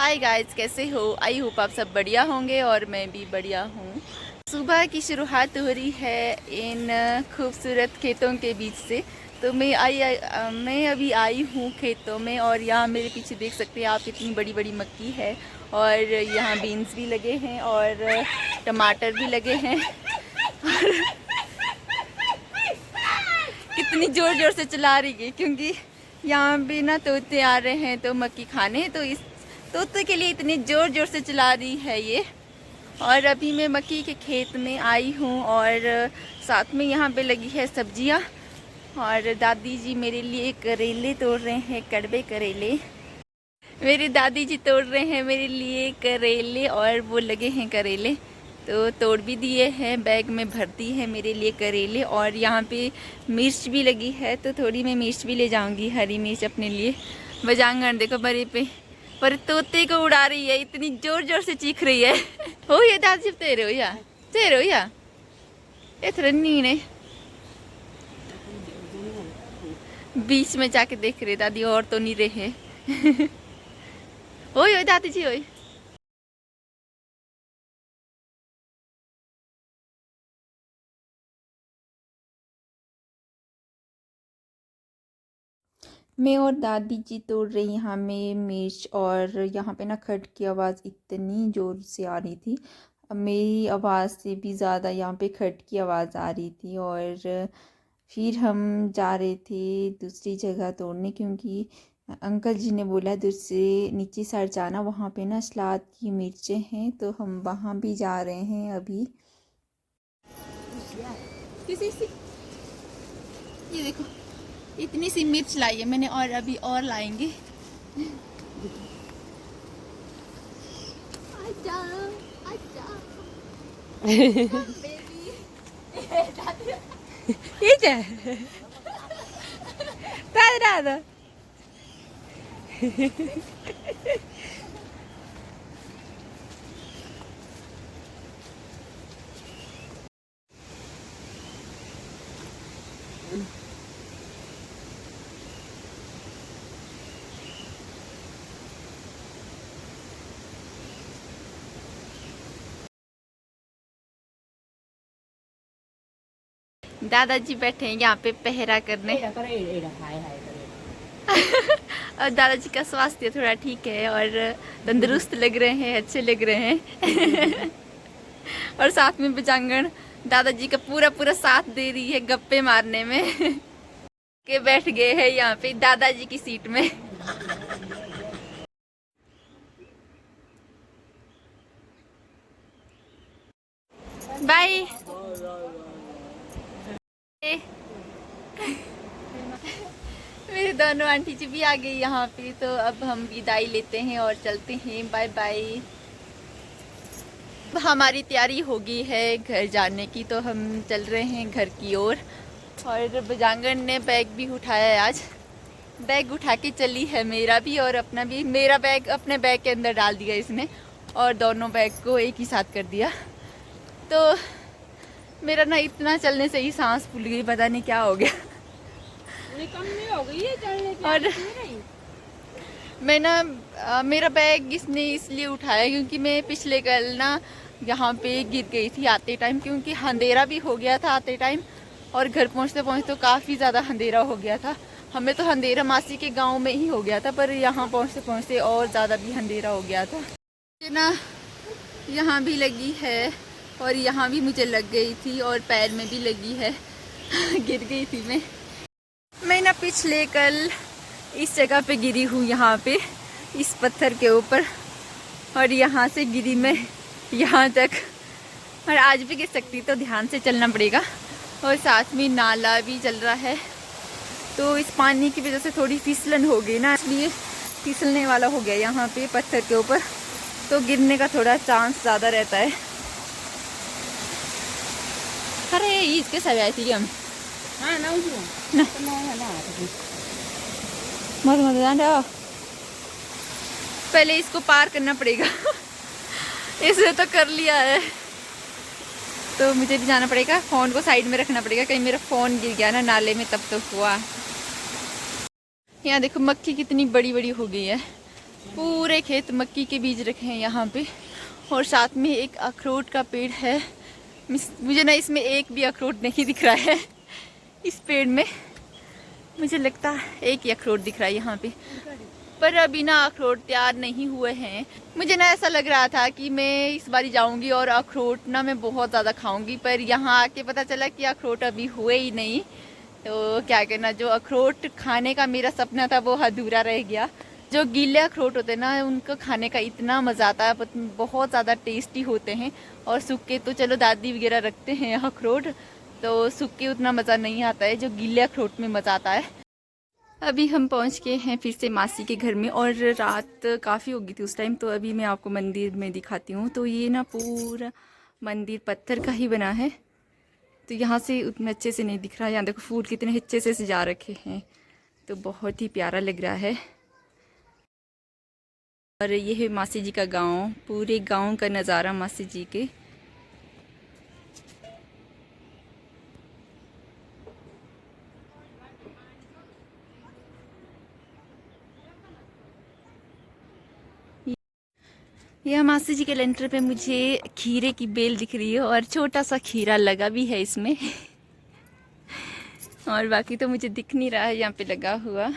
Hi guys, कैसे हो? I hope आप सब बढ़िया होंगे और मैं भी बढ़िया हूँ। सुबह की शुरुआत हो रही है इन खूबसूरत खेतों के बीच से। तो मैं अभी आई हूँ खेतों में और यहाँ मेरे पीछे देख सकते हैं आप, इतनी बड़ी बड़ी मक्की है और यहाँ बीन्स भी लगे हैं और टमाटर भी लगे हैं। और कितनी ज़ोर ज़ोर से चला रही है क्योंकि यहाँ भी ना तोते आ रहे हैं तो मक्की खाने, तो इस तोते के लिए इतनी ज़ोर ज़ोर से चला रही है ये। और अभी मैं मक्की के खेत में आई हूँ और साथ में यहाँ पे लगी है सब्जियाँ। और दादी जी मेरे लिए करेले तोड़ रहे हैं, कड़वे करेले। मेरी दादी जी तोड़ रहे हैं मेरे लिए करेले और वो लगे हैं करेले, तो तोड़ भी दिए हैं, बैग में भर दी है मेरे लिए करेले। और यहाँ पे मिर्च भी लगी है तो थोड़ी मैं मिर्च भी ले जाऊँगी, हरी मिर्च अपने लिए। बजांगन देखो बड़े पे पर तोते को उड़ा रही है, इतनी जोर जोर से चीख रही है। हो ये दादी तेरे हो या इतना नीने बीच में जाके देख रहे दादी और तो नहीं रहे। ओए दादी जी ओए। मैं और दादी जी तोड़ रही यहाँ में मिर्च और यहाँ पे ना खट की आवाज़ इतनी ज़ोर से आ रही थी, मेरी आवाज़ से भी ज़्यादा यहाँ पे खट की आवाज़ आ रही थी। और फिर हम जा रहे थे दूसरी जगह तोड़ने क्योंकि अंकल जी ने बोला दूसरे नीचे साइड जाना, वहाँ पे ना सलाद की मिर्चें हैं, तो हम वहाँ भी जा रहे हैं अभी। ये देखो इतनी सी मिर्च लाई है मैंने और अभी और लाएंगे। आजा, आजा। Idzie! Daj radę! दादाजी बैठे हैं यहाँ पे पहरा करने। और दादाजी का स्वास्थ्य थोड़ा ठीक है और तंदुरुस्त लग रहे हैं, अच्छे लग रहे हैं। और साथ में बजांगन दादाजी का पूरा पूरा साथ दे रही है गप्पे मारने में। के बैठ गए हैं यहाँ पे दादाजी की सीट में। बाय। मेरे दोनों आंटी जी भी आ गई यहाँ पे, तो अब हम विदाई लेते हैं और चलते हैं। Bye bye. हमारी तैयारी हो गई है घर जाने की, तो हम चल रहे हैं घर की ओर। और बजांगन ने बैग भी उठाया है आज, बैग उठा के चली है मेरा भी और अपना भी। मेरा बैग अपने बैग के अंदर डाल दिया इसने और दोनों बैग को एक ही साथ कर दिया। तो मेरा ना इतना चलने से ही सांस फूल गई, पता नहीं क्या हो गया। कम नहीं हो गई है चलने की। और मैं ना मेरा बैग इसने इसलिए उठाया क्योंकि मैं पिछले कल ना यहाँ पे गिर गई थी आते टाइम, क्योंकि अंधेरा भी हो गया था आते टाइम और घर पहुँचते पहुँचते तो काफ़ी ज़्यादा अंधेरा हो गया था। हमें तो अंधेरा मासी के गांव में ही हो गया था, पर यहाँ पहुँचते पहुँचते और ज़्यादा भी अंधेरा हो गया था। ना यहाँ भी लगी है और यहाँ भी मुझे लग गई थी और पैर में भी लगी है। गिर गई थी मैं ना पिछले कल इस जगह पे गिरी हूँ, यहाँ पे इस पत्थर के ऊपर, और यहाँ से गिरी मैं यहाँ तक। और आज भी गिर सकती, तो ध्यान से चलना पड़ेगा। और साथ में नाला भी चल रहा है, तो इस पानी की वजह से थोड़ी फिसलन हो गई ना, इसलिए फिसलने वाला हो गया यहाँ पे पत्थर के ऊपर, तो गिरने का थोड़ा चांस ज़्यादा रहता है। अरे इसके सब आई थी हम पहले इसको पार करना पड़ेगा। इसने तो कर लिया है, तो मुझे भी जाना पड़ेगा। फ़ोन को साइड में रखना पड़ेगा, कहीं मेरा फ़ोन गिर गया ना नाले में तब तो हुआ। यहाँ देखो मक्खी कितनी बड़ी बड़ी हो गई है, पूरे खेत मक्की के बीज रखे हैं यहाँ पे, और साथ में एक अखरोट का पेड़ है। मुझे ना इसमें एक भी अखरोट नहीं दिख रहा है इस पेड़ में। मुझे लगता है एक ही अखरोट दिख रहा है यहाँ पे, पर अभी ना अखरोट तैयार नहीं हुए हैं। मुझे ना ऐसा लग रहा था कि मैं इस बारी जाऊंगी और अखरोट ना मैं बहुत ज़्यादा खाऊंगी, पर यहाँ आके पता चला कि अखरोट अभी हुए ही नहीं। तो क्या करना, जो अखरोट खाने का मेरा सपना था वो अधूरा रह गया। जो गीले अखरोट होते हैं ना, उनको खाने का इतना मज़ा आता है, बहुत ज़्यादा टेस्टी होते हैं। और सूखे तो चलो दादी वगैरह रखते हैं अखरोट, तो सूखे उतना मज़ा नहीं आता है, जो गीले अखरोट में मज़ा आता है। अभी हम पहुंच गए हैं फिर से मासी के घर में, और रात काफ़ी हो गई थी उस टाइम। तो अभी मैं आपको मंदिर में दिखाती हूँ। तो ये ना पूरा मंदिर पत्थर का ही बना है, तो यहाँ से उतने अच्छे से नहीं दिख रहा है। यहाँ देखो फूल कितने अच्छे से सजा रखे हैं, तो बहुत ही प्यारा लग रहा है। और ये है मासी जी का गांव, पूरे गांव का नज़ारा मासी जी के। यह मासी जी के लेंटर पे मुझे खीरे की बेल दिख रही है, और छोटा सा खीरा लगा भी है इसमें और बाकी तो मुझे दिख नहीं रहा है यहाँ पे लगा हुआ,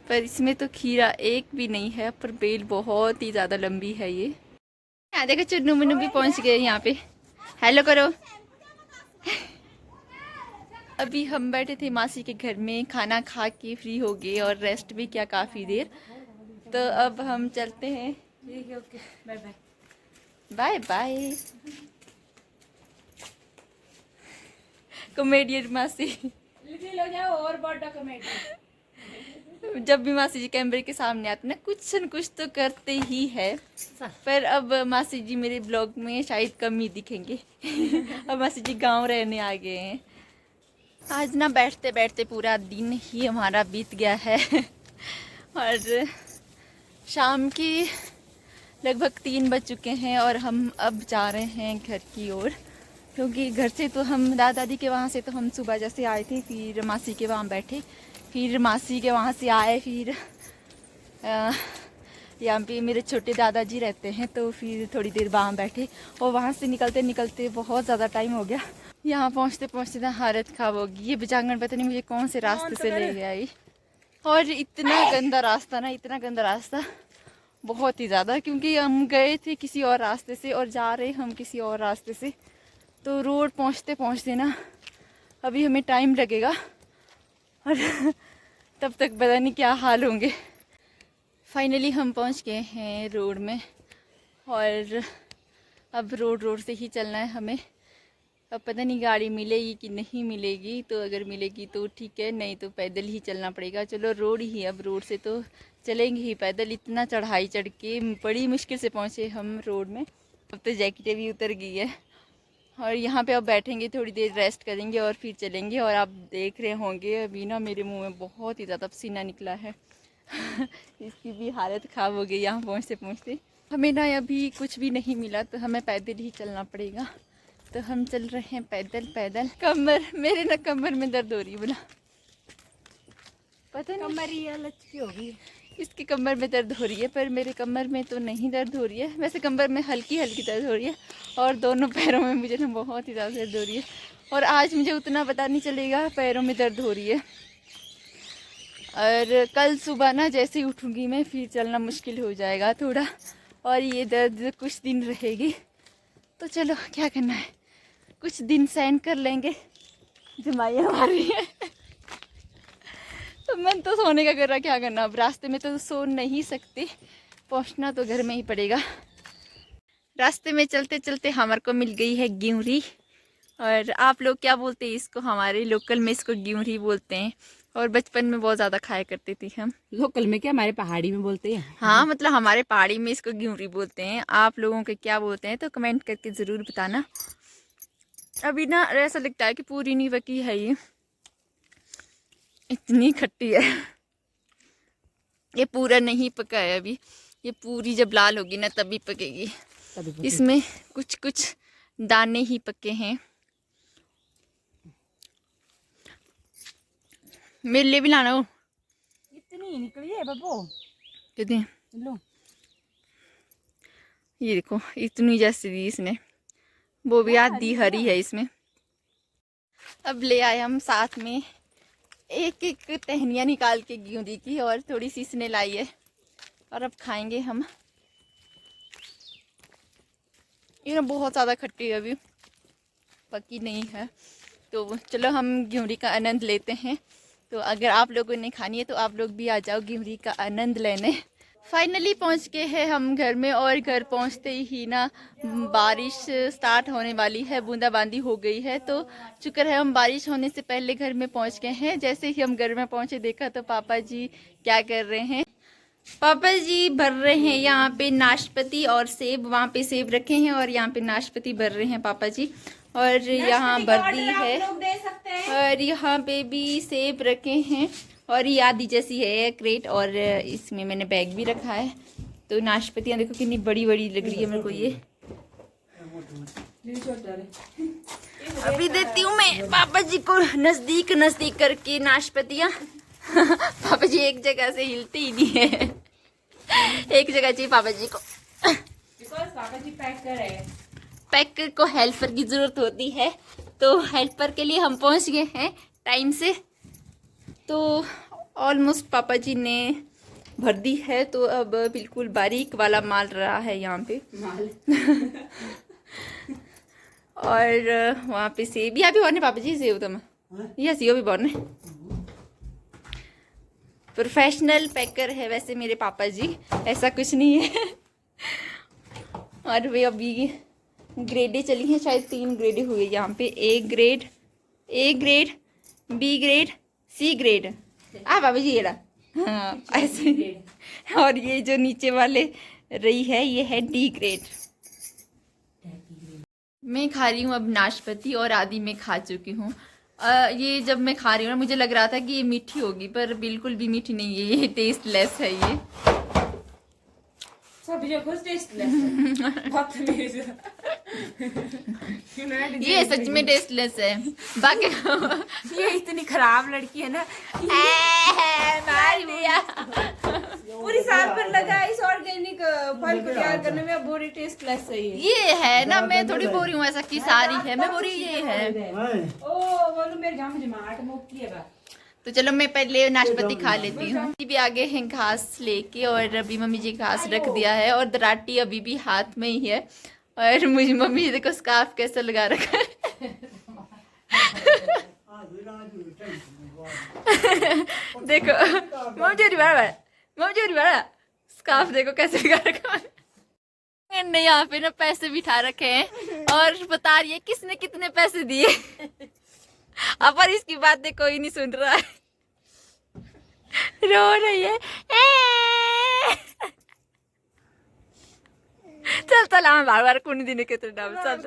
पर इसमें तो खीरा एक भी नहीं है, पर बेल बहुत ही ज़्यादा लंबी है ये। यहाँ देखो चुन्नू मुन्नू भी पहुँच गए यहाँ पे, हेलो करो। अभी हम बैठे थे मासी के घर में, खाना खा के फ्री हो गए और रेस्ट भी किया काफ़ी देर। तो अब हम चलते हैं। Okay, bye bye. Bye bye comedian मासी। लो जाओ और बड़ा कमेटी। जब भी मासी जी कैमरे के सामने आते ना, कुछ न कुछ तो करते ही है, पर अब मासी जी मेरे ब्लॉग में शायद कम ही दिखेंगे अब मासी जी गांव रहने आ गए हैं। आज ना बैठते बैठते पूरा दिन ही हमारा बीत गया है और शाम की लगभग 3 बज चुके हैं, और हम अब जा रहे हैं घर की ओर। क्योंकि घर से तो हम दादा दादी के वहाँ से तो हम सुबह जैसे आए थे, फिर मासी के वहाँ बैठे, फिर मासी के वहाँ से आए, फिर यहाँ पे मेरे छोटे दादाजी रहते हैं, तो फिर थोड़ी देर वहाँ बैठे, और वहाँ से निकलते निकलते बहुत ज़्यादा टाइम हो गया। यहाँ पहुँचते पहुँचते ना हालत ख़राब होगी। ये बिचांगन पता नहीं मुझे कौन से रास्ते से ले गया ये, और इतना गंदा रास्ता ना, इतना गंदा रास्ता, बहुत ही ज़्यादा। क्योंकि हम गए थे किसी और रास्ते से और जा रहे हम किसी और रास्ते से, तो रोड पहुँचते पहुँचते ना अभी हमें टाइम लगेगा, और तब तक पता नहीं क्या हाल होंगे। फाइनली हम पहुँच गए हैं रोड में, और अब रोड से ही चलना है हमें। अब पता नहीं गाड़ी मिलेगी कि नहीं मिलेगी, तो अगर मिलेगी तो ठीक है, नहीं तो पैदल ही चलना पड़ेगा। चलो रोड ही, अब रोड से तो चलेंगे ही, पैदल इतना चढ़ाई चढ़ के बड़ी मुश्किल से पहुँचे हम रोड में। अब तो जैकेटें भी उतर गई है, और यहाँ पे अब बैठेंगे, थोड़ी देर रेस्ट करेंगे और फिर चलेंगे। और आप देख रहे होंगे अभी ना मेरे मुंह में बहुत ही ज़्यादा पसीना निकला है इसकी भी हालत ख़राब हो गई यहाँ पहुँचते पहुँचते। हमें ना अभी कुछ भी नहीं मिला, तो हमें पैदल ही चलना पड़ेगा। तो हम चल रहे हैं पैदल पैदल। कमर मेरे ना कमर में दर्द हो रही है, बोला पता नहीं कमर ही लचकी होगी। इसकी कमर में दर्द हो रही है, पर मेरे कमर में तो नहीं दर्द हो रही है। वैसे कमर में हल्की हल्की दर्द हो रही है, और दोनों पैरों में मुझे ना बहुत ही ज़्यादा दर्द हो रही है। और आज मुझे उतना पता नहीं चलेगा पैरों में दर्द हो रही है, और कल सुबह ना जैसे ही उठूँगी मैं, फिर चलना मुश्किल हो जाएगा थोड़ा, और ये दर्द कुछ दिन रहेगी। तो चलो क्या करना है, कुछ दिन सहन कर लेंगे। जमाई हमारी है तो मन तो सोने का कर रहा, क्या करना, अब रास्ते में तो सो नहीं सकते, पहुंचना तो घर में ही पड़ेगा। रास्ते में चलते चलते हमारे को मिल गई है ग्यूरी, और आप लोग क्या बोलते हैं इसको, हमारे लोकल में इसको ग्यूरी बोलते हैं, और बचपन में बहुत ज़्यादा खाया करते थे हम। लोकल में क्या, हमारे पहाड़ी में बोलते हैं। हाँ मतलब हमारे पहाड़ी में इसको ग्यूरी बोलते हैं, आप लोगों के क्या बोलते हैं तो कमेंट करके ज़रूर बताना। अभी ना ऐसा लगता है कि पूरी नहीं पकी है, ये इतनी खट्टी है। ये पूरा नहीं पका है अभी, ये पूरी जब लाल होगी ना तभी पकेगी। इसमें कुछ कुछ दाने ही पके हैं। मेरे लिए भी लाना हो। इतनी निकली है बब्बू। कहते हैं लो ये देखो इतनी जैसी दी इसने, वो भी आधी हरी है इसमें। अब ले आए हम साथ में एक एक टहनियाँ निकाल के गेंदी की, और थोड़ी सी इसने लाई है, और अब खाएंगे हम। ये ना बहुत ज़्यादा खट्टी है, अभी पकी नहीं है। तो चलो हम गेहूरी का आनंद लेते हैं। तो अगर आप लोगों ने खानी है तो आप लोग भी आ जाओ गेहूरी का आनंद लेने। फाइनली पहुंच गए हैं हम घर में, और घर पहुंचते ही ना बारिश स्टार्ट होने वाली है, बूंदाबांदी हो गई है। तो शुक्र है हम बारिश होने से पहले घर में पहुंच गए हैं। जैसे ही हम घर में पहुंचे देखा तो पापा जी क्या कर रहे हैं। पापा जी भर रहे हैं यहाँ पे नाशपाती और सेब, वहाँ पे सेब रखे हैं और यहाँ पे नाशपाती भर रहे हैं पापा जी। और यहाँ बर्दी है, और यहाँ पे भी सेब रखे हैं, और ये आधी जैसी है क्रेट, और इसमें मैंने बैग भी रखा है। तो नाशपातियाँ देखो कितनी बड़ी बड़ी लग रही है मेरे को ये। अभी देती हूँ मैं पापा जी को नजदीक नजदीक करके नाशपातियाँ। पापा जी एक जगह से हिलते ही नहीं है, एक जगह चाहिए पापा जी को। पापा जी पैक कर रहे हैं। पैकर को हेल्पर की ज़रूरत होती है, तो हेल्पर के लिए हम पहुंच गए हैं टाइम से। तो ऑलमोस्ट पापा जी ने भर दी है, तो अब बिल्कुल बारीक वाला माल रहा है यहाँ पे माल। और वहाँ पे सेब यहाँ भी बनने पापा जी, सेब तो यह सेब भी बनने। प्रोफेशनल पैकर है वैसे मेरे पापा जी, ऐसा कुछ नहीं है। और वे अभी ग्रेडें चली हैं, शायद 3 ग्रेडें हुई है यहाँ पे, A grade, B grade, C grade. बाबा जी येड़ा, हाँ ऐसे। और ये जो नीचे वाले रही है ये है डी ग्रेड। मैं खा रही हूँ अब नाशपाती, और आधी मैं खा चुकी हूँ। ये जब मैं खा रही हूँ ना मुझे लग रहा था कि ये मीठी होगी, पर बिल्कुल भी मीठी नहीं है, ये टेस्टलेस है ये। सब कुछ टेस्टलेस है। बदतमीज। ये सच में टेस्टलेस है। बाकी ये इतनी खराब लड़की है ना, मार दिया। पूरी साल भर लगा इस ऑर्गेनिक फल को तैयार करने में, अब पूरी टेस्टलेस है ये है ना, मैं थोड़ी बोल रही हूँ ऐसा कि सारी है, मैं बोल रही ये है। ओ बोलो मेरे गांव में माट मुक्की है बा। तो चलो मैं पहले नाशपाती खा लेती हूँ। भी आगे हैं घास लेके, और अभी मम्मी जी घास रख दिया है, और दराटी अभी भी हाथ में ही है। और मुझे मम्मी जी देखो स्कार्फ कैसे लगा रखा है। देखो मम्मी बड़ा स्कार्फ देखो कैसे लगा रखा है। ने यहाँ पे ना पैसे बिठा रखे हैं, और बता रही है किसने कितने पैसे दिए। अब पर इसकी बातें कोई नहीं सुन रहा है, रो रही है। चल चल हम बार बार कुनी दिन के तो डाल चल।